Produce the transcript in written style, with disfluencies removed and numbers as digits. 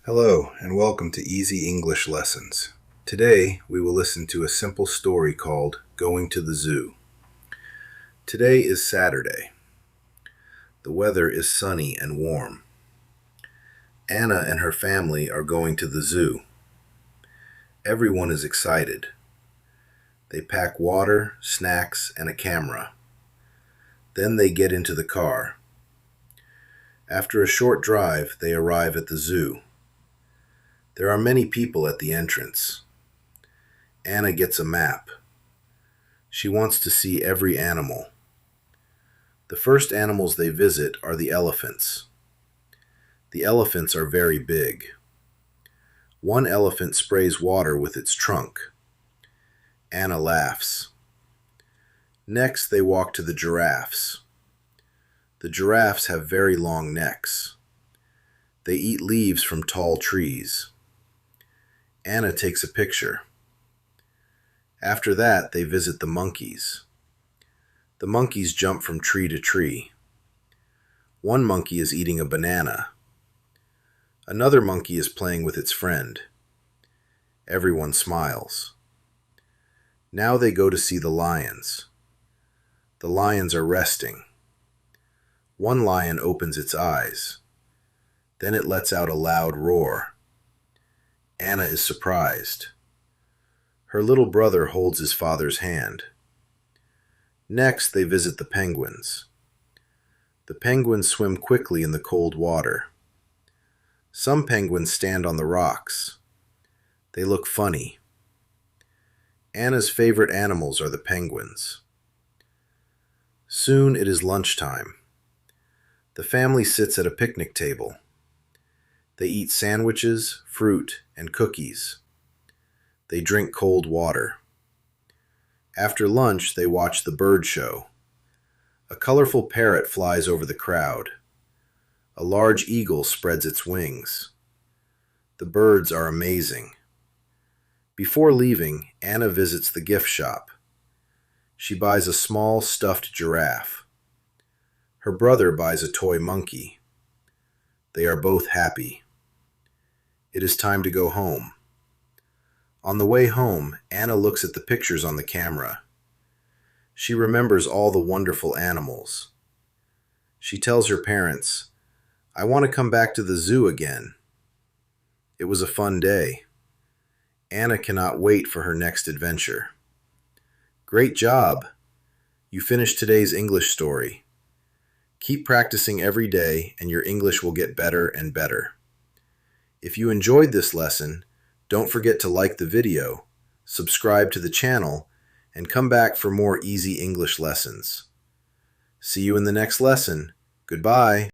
Hello, and welcome to Easy English Lessons. Today, we will listen to a simple story called Going to the Zoo. Today is Saturday. The weather is sunny and warm. Anna and her family are going to the zoo. Everyone is excited. They pack water, snacks, and a camera. Then they get into the car. After a short drive, they arrive at the zoo. There are many people at the entrance. Anna gets a map. She wants to see every animal. The first animals they visit are the elephants. The elephants are very big. One elephant sprays water with its trunk. Anna laughs. Next, they walk to the giraffes. The giraffes have very long necks. They eat leaves from tall trees. Anna takes a picture. After that, they visit the monkeys. The monkeys jump from tree to tree. One monkey is eating a banana. Another monkey is playing with its friend. Everyone smiles. Now they go to see the lions. The lions are resting. One lion opens its eyes. Then it lets out a loud roar. Anna is surprised. Her little brother holds his father's hand. Next, they visit the penguins. The penguins swim quickly in the cold water. Some penguins stand on the rocks. They look funny. Anna's favorite animals are the penguins. Soon it is lunchtime. The family sits at a picnic table. They eat sandwiches, fruit, and cookies. They drink cold water. After lunch, they watch the bird show. A colorful parrot flies over the crowd. A large eagle spreads its wings. The birds are amazing. Before leaving, Anna visits the gift shop. She buys a small stuffed giraffe. Her brother buys a toy monkey. They are both happy. It is time to go home. On the way home, Anna looks at the pictures on the camera. She remembers all the wonderful animals. She tells her parents, "I want to come back to the zoo again." It was a fun day. Anna cannot wait for her next adventure. Great job! You finished today's English story. Keep practicing every day and your English will get better and better. If you enjoyed this lesson, don't forget to like the video, subscribe to the channel, and come back for more easy English lessons. See you in the next lesson. Goodbye.